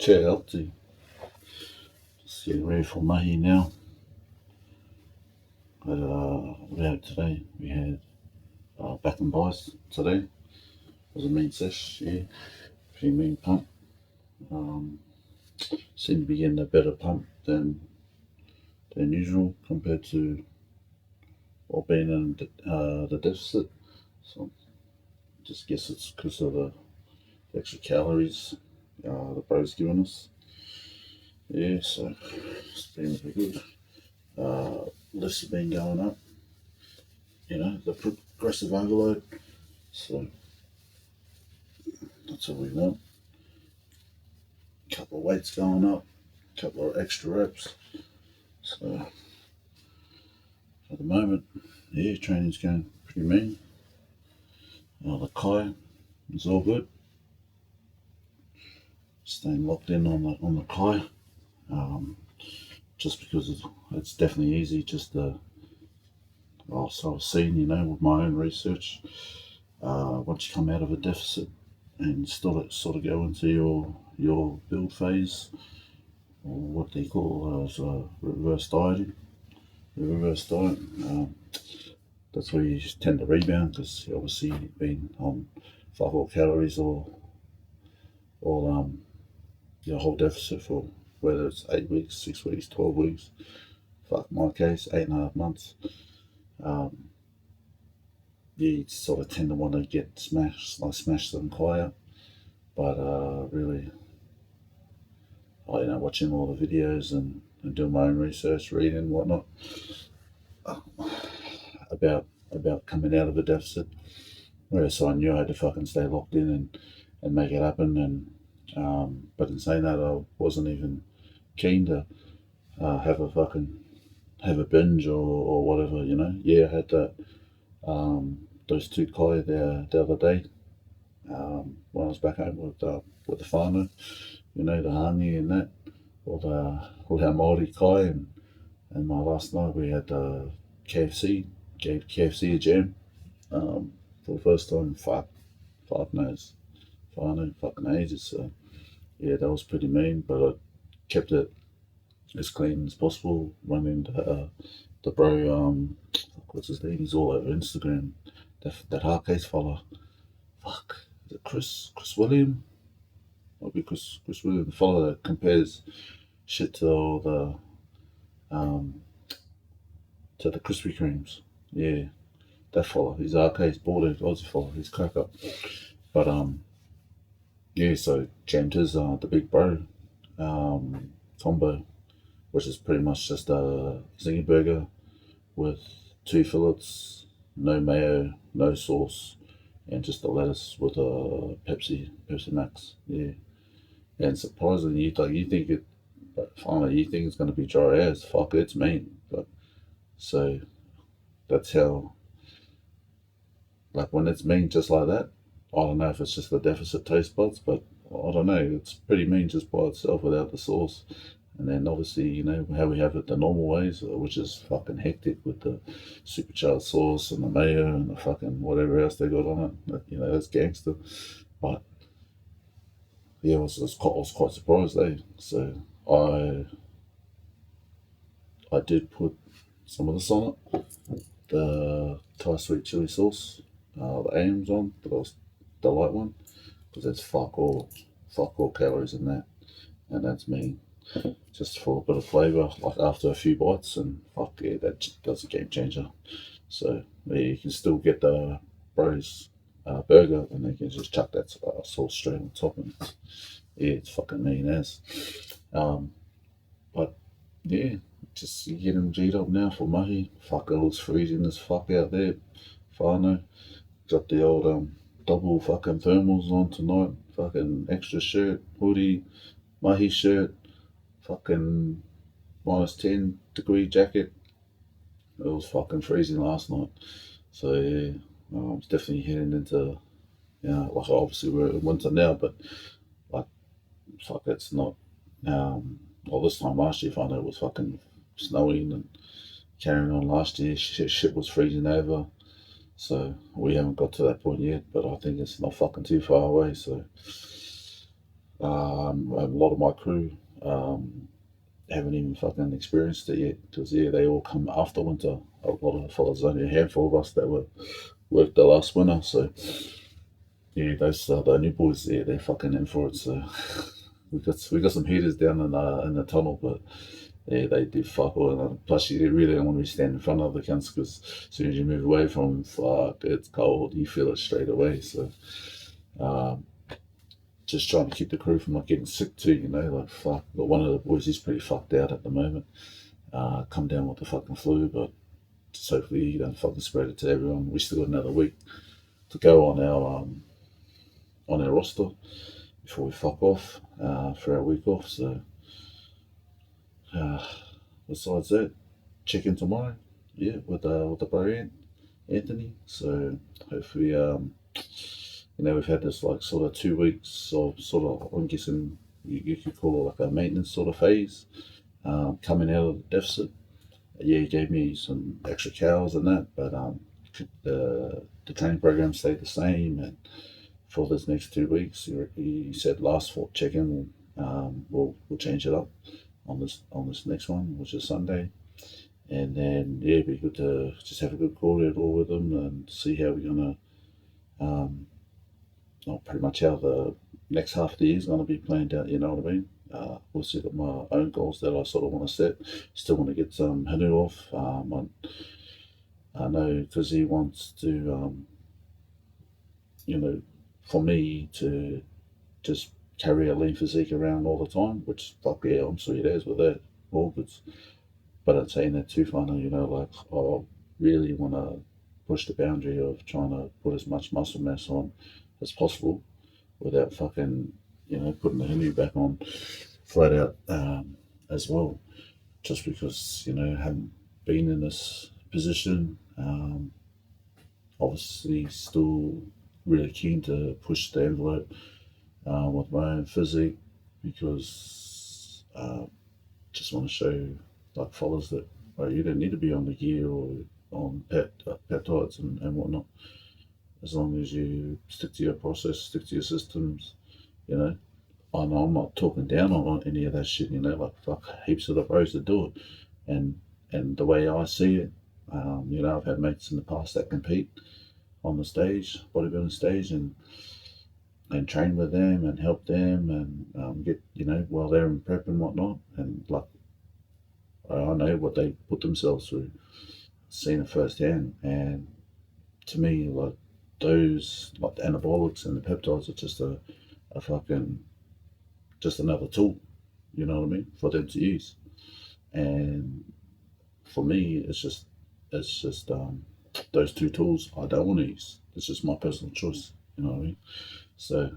Chair healthy. Just getting ready for mahi now. But what we had today? We had back and buys today. It was a mean sesh, yeah. Pretty mean pump. Seemed to be getting a better pump than usual compared to what being in the deficit. So just guess it's because of the extra calories the bro's given us. Yeah, so it's been pretty good. Lifts have been going up. You know, the progressive overload. So that's all we want. A couple of weights going up, a couple of extra reps. So at the moment, yeah, training's going pretty mean. The kai is all good. Staying locked in on the kai. Just because it's definitely easy just to, so I've seen, you know, with my own research, once you come out of a deficit and sort of go into your build phase, or what they call as reverse dieting, the reverse diet, that's where you tend to rebound because obviously you've been on 5 calories or your whole deficit for whether it's 8 weeks, 6 weeks, 12 weeks, fuck my case, 8.5 months. You sort of tend to want to get smash some kai up, but really, watching all the videos and doing my own research, reading and whatnot about coming out of a deficit, whereas I knew I had to fucking stay locked in and make it happen. And but in saying that, I wasn't even keen to have a binge or whatever, you know. Yeah, I had that those 2 kai the other day when I was back home with the whānau, you know, the hangi and that, all our Māori kai, and my last night we had KFC, gave KFC a jam for the first time in five fucking ages. So yeah, that was pretty mean, but I kept it as clean as possible. Running the bro, what's his name? He's all over Instagram. That hardcase fella. Fuck, is it Chris William? Might be Chris William, the fella that compares shit to all the Krispy Kremes. Yeah, that fella. He's hardcase border Aussie fella. He's cracker. But yeah, so jammed his the big bro combo, which is pretty much just a zinger burger with 2 fillets, no mayo, no sauce, and just a lettuce with a Pepsi Max. Yeah, and surprisingly, you think it, but finally you think it's going to be dry as fuck. It's mean, but so that's how. Like when it's mean just like that, I don't know if it's just the deficit taste buds, but I don't know. It's pretty mean just by itself without the sauce. And then obviously, you know, how we have it the normal ways, which is fucking hectic with the supercharged sauce and the mayo and the fucking whatever else they got on it. You know, that's gangster. But yeah, I was quite surprised, eh? So I did put some of this on it, the Thai sweet chili sauce, the AM's on, the light one, because that's fuck all calories in that, and that's me. Just for a bit of flavour, like after a few bites, and fuck yeah, that's a game changer. So yeah, you can still get the bros burger, and you can just chuck that sauce straight on top, and it's fucking mean as. But yeah, just getting G'd up now for mahi. Fuck, it looks freezing as fuck out there. Whānau. Got the old double fucking thermals on tonight. Fucking extra shirt, hoodie, mahi shirt, fucking -10-degree jacket. It was fucking freezing last night. So yeah, I'm definitely heading into, like obviously we're in winter now, but like fuck, it's not. This time last year, I know it was fucking snowing and carrying on. Last year, shit was freezing over. So we haven't got to that point yet, but I think it's not fucking too far away. So A lot of my crew haven't even fucking experienced it yet because they all come after winter. A lot of the fellas, only a handful of us that were worked the last winter. So those the new boys there, they're fucking in for it. So we got some heaters down in the tunnel, but they do fuck all. And plus, you really don't want to be standing in front of the cunts because as soon as you move away from them, fuck, it's cold. You feel it straight away. So um, just trying to keep the crew from like getting sick too. Like fuck. But one of the boys is pretty fucked out at the moment. Come down with the fucking flu, but just hopefully you don't fucking spread it to everyone. We still got another week to go on our roster before we fuck off for our week off. So besides that, check in tomorrow. Yeah, with the bro Anthony. So hopefully we've had this like sort of 2 weeks of sort of, I'm guessing you could call it like a maintenance sort of phase, coming out of the deficit. Yeah, he gave me some extra cows and that, but the training program stayed the same. And for this next 2 weeks, he said last for check-in, we'll change it up on this next one, which is Sunday. And then it'd be good to just have a good kōrero with him and see how we're gonna, pretty much how the next half of the year is gonna be planned out. You know what I mean? Also got my own goals that I sort of want to set. Still want to get some whānau off. I know because he wants to, for me to just carry a lean physique around all the time, which fuck yeah, I'm sweet as with that, all good. But I'm saying that too, funny, like I really want to push the boundary of trying to put as much muscle mass on as possible without fucking, putting the whānau back on flat out as well. Just because, I haven't been in this position. Obviously, still really keen to push the envelope with my own physique because just want to show like fellas that you don't need to be on the gear or on peptides and whatnot. As long as you stick to your process, stick to your systems, I know I'm not talking down on any of that shit, like fuck heaps of the bros that do it. And the way I see it, I've had mates in the past that compete on the stage, bodybuilding stage, and train with them and help them and get, while they're in prep and whatnot. And like, I know what they put themselves through, seen it firsthand. And to me, like those, like the anabolics and the peptides are just a fucking, just another tool, you know what I mean, for them to use. And for me, it's just those two tools I don't want to use. It's just my personal choice, you know what I mean. So,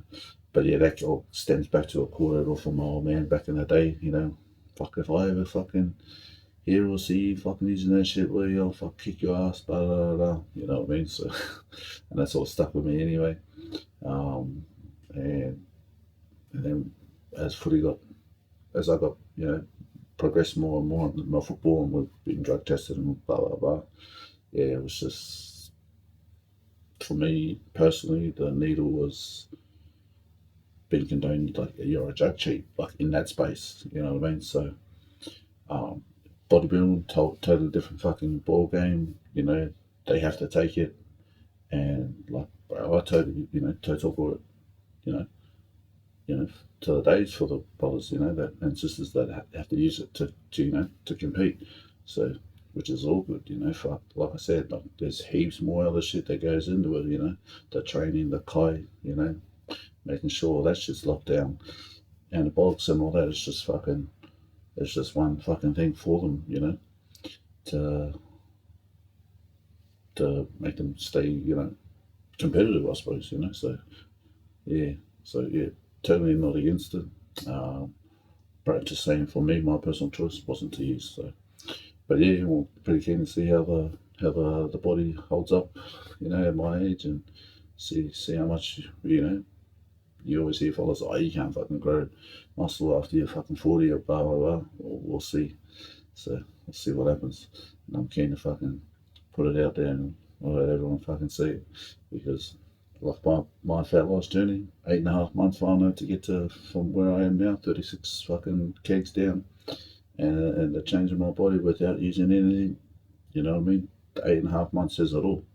but yeah, that all stems back to a kōrero from my old man back in the day. Fuck if I ever fucking hear or see you fucking using that shit, well, I'll fuck kick your ass, blah blah blah. You know what I mean. So, and that's all stuck with me anyway. And then as I got, progressed more and more in my football and with being drug tested and blah blah blah. Yeah, it was just, for me personally, the needle was being condoned, like you're a drug cheat, like in that space, you know what I mean? So bodybuilding, totally different fucking ball game, they have to take it. And like, bro, I totally, total for it, you know, to the days for the brothers, that and sisters that have to use it to compete. So, which is all good, for, like I said, like there's heaps more other shit that goes into it, the training, the kai, making sure that shit's locked down. Anabolics and all that, it's just one fucking thing for them, to make them stay, competitive, I suppose, so yeah, totally not against it. But just saying, for me, my personal choice wasn't to use. So, but yeah, we're pretty keen to see how the body holds up, at my age, and see how much You always hear fellas, you can't fucking grow muscle after you're fucking 40 or blah blah blah. We'll see. So we'll see what happens. And I'm keen to fucking put it out there and let everyone fucking see it, because like my fat loss journey, 8.5 months whānau to get to from where I am now, 36 fucking kegs down, and the change in my body without using anything. You know what I mean? The 8.5 months says it all.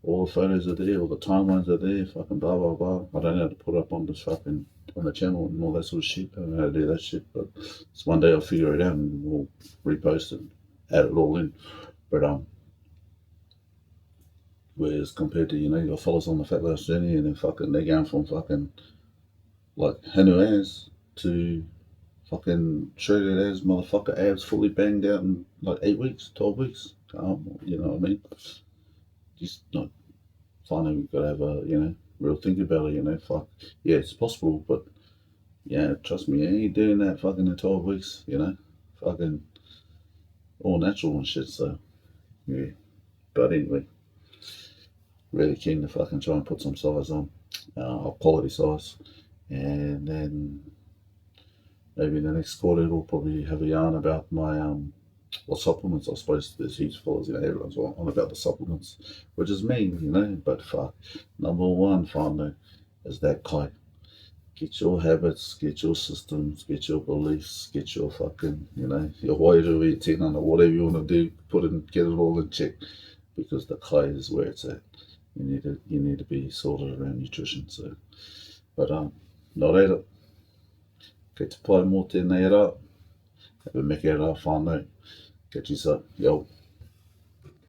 All the photos are there, all the timelines are there, fucking blah blah blah. I don't know how to put up on this fucking on the channel and all that sort of shit. I don't know how to do that shit, but it's one day I'll figure it out and we'll repost it, add it all in. But whereas compared to, you know, your fellas on the fat loss journey and they're going from fucking like whānau as to fucking shredded as motherfucker abs fully banged out in like 8 weeks, 12 weeks. You know what I mean? Just not finally we've got to have a, you know, real think about it, you know, fuck. Yeah, it's possible, but yeah, trust me, I ain't doing that fucking in 12 weeks, you know. Fucking all natural and shit, so yeah. But anyway, really keen to fucking try and put some size on, quality size, and then maybe in the next quarter we'll probably have a yarn about my what supplements. I suppose there's heaps of fellas, you know, everyone's on about the supplements, which is mean, you know, but fuck, number one whānau is that kai. Get your habits, get your systems, get your beliefs, get your fucking, you know, your wairu, 10 or whatever you want to do, get it all in check, because the kai is where it's at. You need to be sorted around nutrition. So, but nō reira, kei te pai mō tēnei rā, have a meke rā whānau, catch you soon, yo.